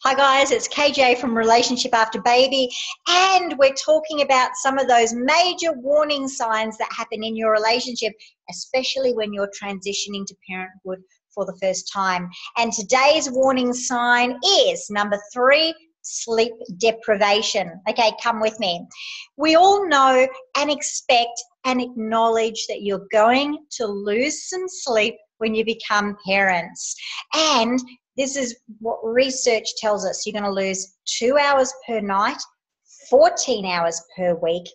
Hi guys, it's KJ from Relationship After Baby, and we're talking about some of those major warning signs that happen in your relationship, especially when you're transitioning to parenthood for the first time. And today's warning sign is number 3, sleep deprivation. Okay, come with me. We all know and expect and acknowledge that you're going to lose some sleep when you become parents. And this is what research tells us. You're going to lose 2 hours per night, 14 hours per week,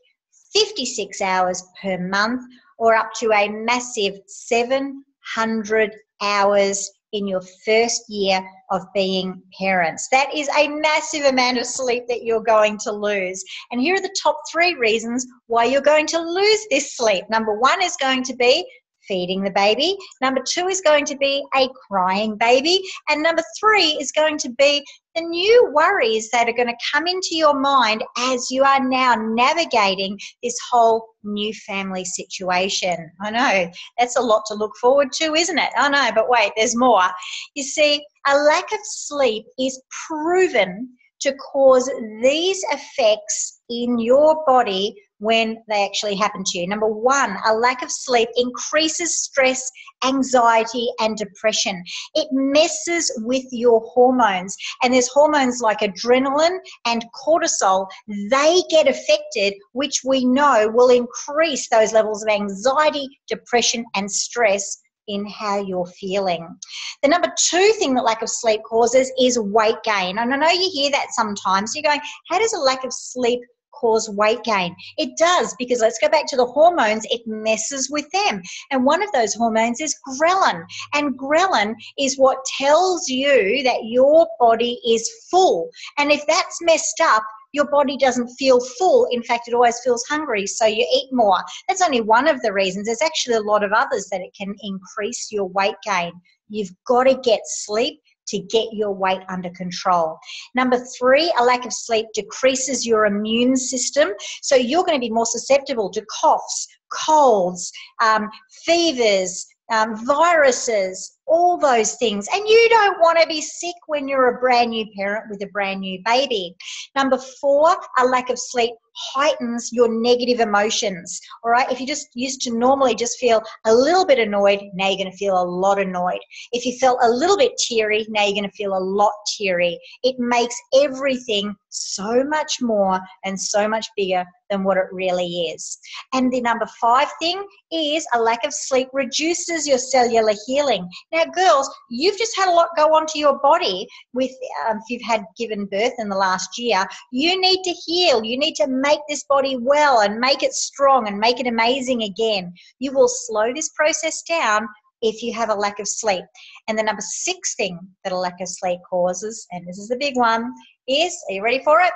56 hours per month, or up to a massive 700 hours in your first year of being parents. That is a massive amount of sleep that you're going to lose. And here are the top 3 reasons why you're going to lose this sleep. Number 1 is going to be feeding the baby. Number 2 is going to be a crying baby. And number 3 is going to be the new worries that are going to come into your mind as you are now navigating this whole new family situation. I know, that's a lot to look forward to, isn't it? I know, but wait, there's more. You see, a lack of sleep is proven to cause these effects in your body when they actually happen to you. Number 1, a lack of sleep increases stress, anxiety, and depression. It messes with your hormones. And there's hormones like adrenaline and cortisol. They get affected, which we know will increase those levels of anxiety, depression, and stress in how you're feeling. The number 2 thing that lack of sleep causes is weight gain. And I know you hear that sometimes. You're going, how does a lack of sleep cause weight gain? It does, because let's go back to the hormones. It messes with them. And one of those hormones is ghrelin. And ghrelin is what tells you that your body is full. And if that's messed up, your body doesn't feel full. In fact, it always feels hungry, so you eat more. That's only one of the reasons. There's actually a lot of others that it can increase your weight gain. You've got to get sleep to get your weight under control. Number 3, a lack of sleep decreases your immune system. So you're going to be more susceptible to coughs, colds, fevers, viruses, all those things. And you don't want to be sick when you're a brand new parent with a brand new baby. Number 4, a lack of sleep heightens your negative emotions. All right, if you just used to normally just feel a little bit annoyed, now you're going to feel a lot annoyed. If you felt a little bit teary, now you're going to feel a lot teary. It makes everything so much more and so much bigger than what it really is. And the number 5 thing is a lack of sleep reduces your cellular healing. Now, girls, you've just had a lot go onto your body with if you've had given birth in the last year. You need to heal. You need to make this body well and make it strong and make it amazing again. You will slow this process down if you have a lack of sleep. And the number 6 thing that a lack of sleep causes, and this is the big one, is, are you ready for it?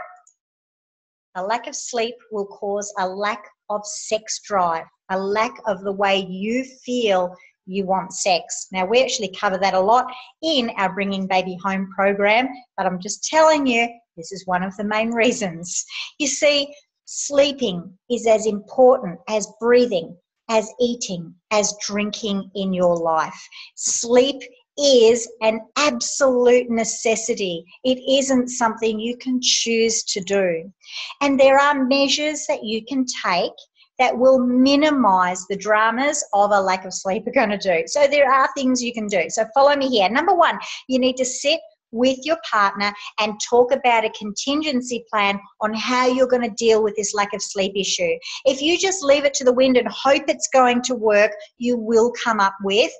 A lack of sleep will cause a lack of sex drive, a lack of the way you feel you want sex. Now, we actually cover that a lot in our Bringing Baby Home program, but I'm just telling you, this is one of the main reasons. You see, sleeping is as important as breathing, as eating, as drinking in your life. Sleep is an absolute necessity. It isn't something you can choose to do. And there are measures that you can take that will minimize the dramas of a lack of sleep are going to do. So there are things you can do. So follow me here. Number 1, you need to sit with your partner and talk about a contingency plan on how you're going to deal with this lack of sleep issue. If you just leave it to the wind and hope it's going to work, you will come up with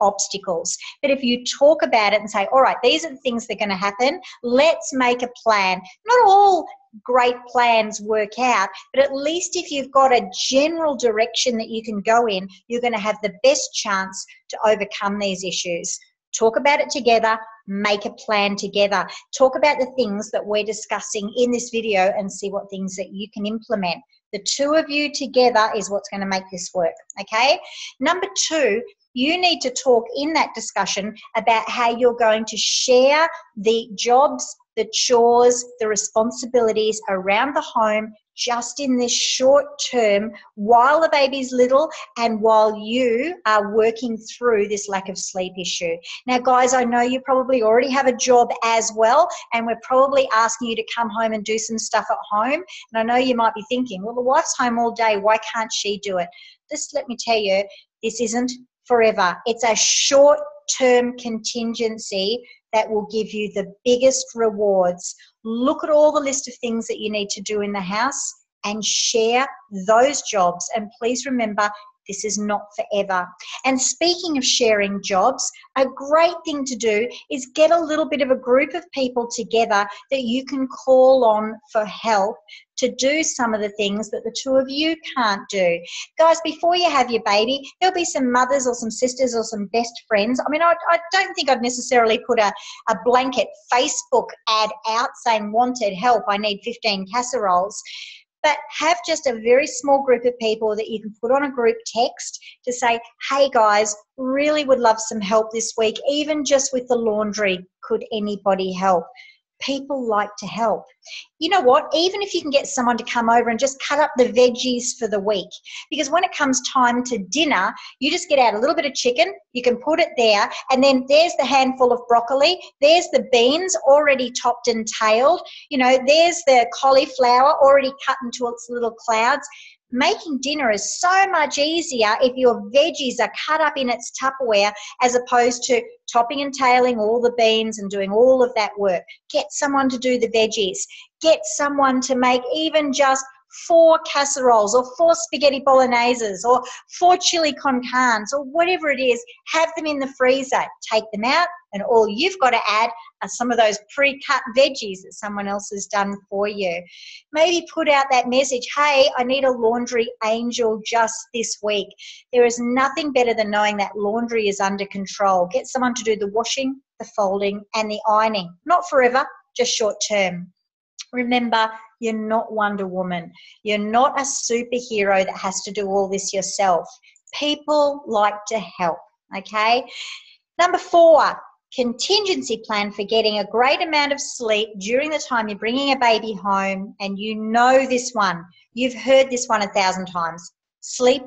obstacles. But if you talk about it and say, all right, these are the things that are going to happen, let's make a plan. Not all great plans work out, but at least if you've got a general direction that you can go in, you're going to have the best chance to overcome these issues. Talk about it together, make a plan together. Talk about the things that we're discussing in this video and see what things that you can implement. The 2 of you together is what's going to make this work, okay? Number 2, you need to talk in that discussion about how you're going to share the jobs, the chores, the responsibilities around the home just in this short term while the baby's little and while you are working through this lack of sleep issue. Now, guys, I know you probably already have a job as well, and we're probably asking you to come home and do some stuff at home. And I know you might be thinking, well, the wife's home all day, why can't she do it? Just let me tell you, this isn't forever. It's a short-term contingency that will give you the biggest rewards. Look at all the list of things that you need to do in the house and share those jobs. And please remember, this is not forever. And speaking of sharing jobs, a great thing to do is get a little bit of a group of people together that you can call on for help to do some of the things that the two of you can't do. Guys, before you have your baby, there'll be some mothers or some sisters or some best friends. I mean, I don't think I'd necessarily put a blanket Facebook ad out saying wanted help, I need 15 casseroles. But have just a very small group of people that you can put on a group text to say, hey guys, really would love some help this week, even just with the laundry. Could anybody help? People like to help. You know what? Even if you can get someone to come over and just cut up the veggies for the week, because when it comes time to dinner, you just get out a little bit of chicken, you can put it there, and then there's the handful of broccoli, there's the beans already topped and tailed, you know, there's the cauliflower already cut into its little clouds. Making dinner is so much easier if your veggies are cut up in its Tupperware as opposed to topping and tailing all the beans and doing all of that work. Get someone to do the veggies. Get someone to make even just 4 casseroles or 4 spaghetti bologneses or 4 chili con carnes or whatever it is. Have them in the freezer. Take them out, and all you've got to add are some of those pre-cut veggies that someone else has done for you. Maybe put out that message, hey, I need a laundry angel just this week. There is nothing better than knowing that laundry is under control. Get someone to do the washing, the folding, and the ironing. Not forever, just short term. Remember, you're not Wonder Woman. You're not a superhero that has to do all this yourself. People like to help, okay? Number 4, contingency plan for getting a great amount of sleep during the time you're bringing a baby home, and you know this one. You've heard this one 1,000 times. Sleep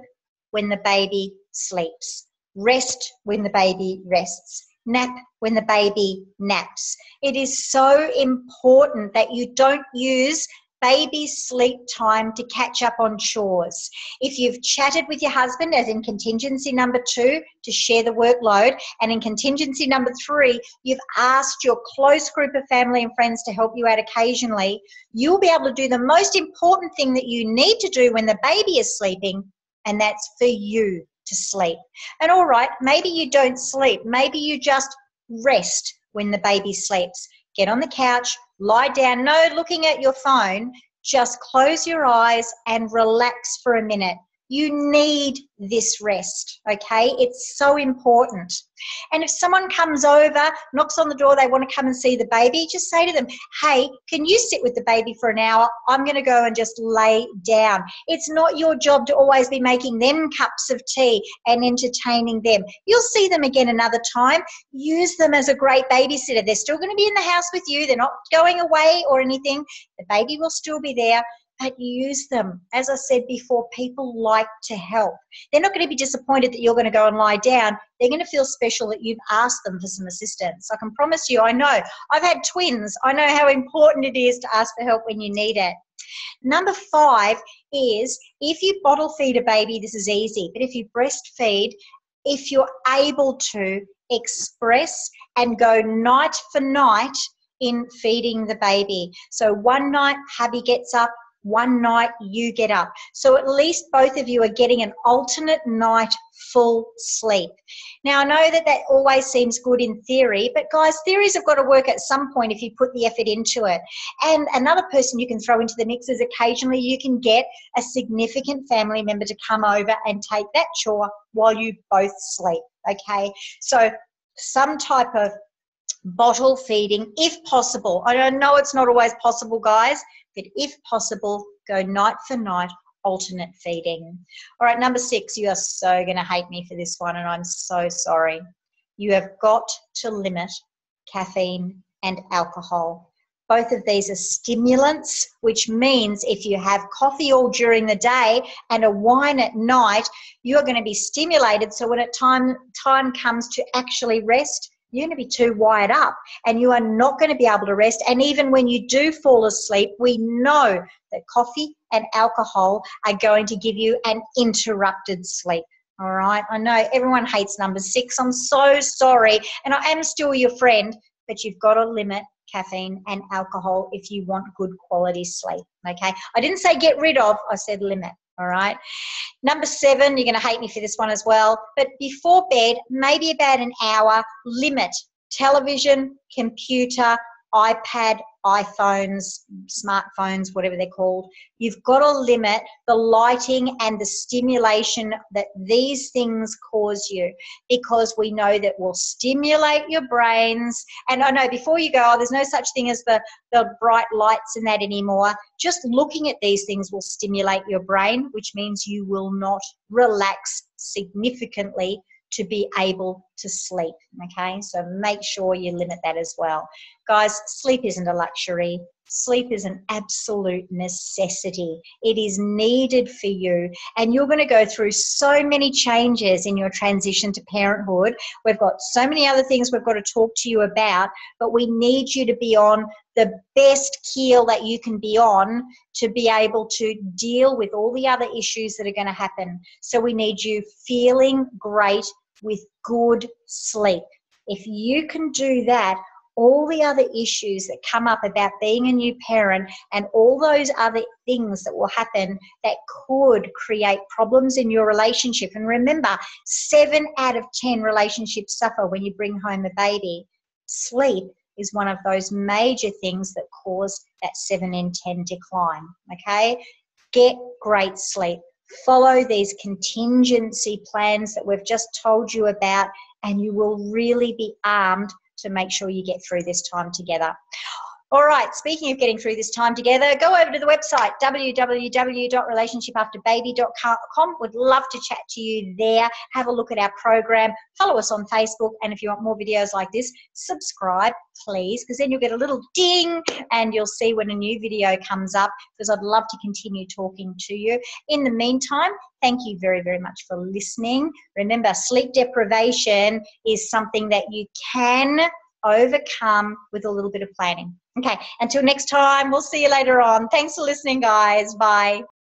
when the baby sleeps. Rest when the baby rests. Nap when the baby naps. It is so important that you don't use baby sleep time to catch up on chores. If you've chatted with your husband, as in contingency number 2, to share the workload, and in contingency number 3, you've asked your close group of family and friends to help you out occasionally, you'll be able to do the most important thing that you need to do when the baby is sleeping, and that's for you to sleep. And all right, maybe you don't sleep. Maybe you just rest when the baby sleeps. Get on the couch, lie down, no looking at your phone, just close your eyes and relax for a minute. You need this rest, okay? It's so important. And if someone comes over, knocks on the door, they want to come and see the baby, just say to them, hey, can you sit with the baby for an hour? I'm going to go and just lay down. It's not your job to always be making them cups of tea and entertaining them. You'll see them again another time. Use them as a great babysitter. They're still going to be in the house with you. They're not going away or anything. The baby will still be there. But use them. As I said before, people like to help. They're not going to be disappointed that you're going to go and lie down. They're going to feel special that you've asked them for some assistance. I can promise you, I know. I've had twins. I know how important it is to ask for help when you need it. Number 5 is, if you bottle feed a baby, this is easy. But if you breastfeed, if you're able to, express and go night for night in feeding the baby. So one night, hubby gets up, one night you get up. So at least both of you are getting an alternate night full sleep. Now, I know that that always seems good in theory, but guys, theories have got to work at some point if you put the effort into it. And another person you can throw into the mix is occasionally you can get a significant family member to come over and take that chore while you both sleep, okay? So some type of bottle feeding, if possible. I know it's not always possible, guys, but if possible, go night for night, alternate feeding. All right, number 6, you are so going to hate me for this one, and I'm so sorry. You have got to limit caffeine and alcohol. Both of these are stimulants, which means if you have coffee all during the day and a wine at night, you're going to be stimulated. So when time comes to actually rest, you're going to be too wired up and you are not going to be able to rest. And even when you do fall asleep, we know that coffee and alcohol are going to give you an interrupted sleep. All right. I know everyone hates number 6. I'm so sorry. And I am still your friend, but you've got to limit caffeine and alcohol if you want good quality sleep. Okay. I didn't say get rid of, I said limit. All right. Number 7, you're going to hate me for this one as well, but before bed, maybe about an hour, limit television, computer, iPad, iPhones, smartphones, whatever they're called. You've got to limit the lighting and the stimulation that these things cause you, because we know that will stimulate your brains. And I know before you go, oh, there's no such thing as the bright lights and that anymore. Just looking at these things will stimulate your brain, which means you will not relax significantly to be able to sleep, okay? So make sure you limit that as well. Guys, sleep isn't a luxury. Sleep is an absolute necessity. It is needed for you, and you're going to go through so many changes in your transition to parenthood. We've got so many other things we've got to talk to you about, but we need you to be on the best keel that you can be on to be able to deal with all the other issues that are going to happen. So we need you feeling great with good sleep. If you can do that, all the other issues that come up about being a new parent and all those other things that will happen that could create problems in your relationship. And remember, 7 out of 10 relationships suffer when you bring home a baby. Sleep is one of those major things that cause that 7 in 10 decline, okay? Get great sleep. Follow these contingency plans that we've just told you about, and you will really be armed to make sure you get through this time together. All right, speaking of getting through this time together, go over to the website, www.relationshipafterbaby.com. Would love to chat to you there. Have a look at our program. Follow us on Facebook. And if you want more videos like this, subscribe, please, because then you'll get a little ding and you'll see when a new video comes up, because I'd love to continue talking to you. In the meantime, thank you very, very much for listening. Remember, sleep deprivation is something that you can overcome with a little bit of planning. Okay, until next time, we'll see you later on. Thanks for listening, guys. Bye.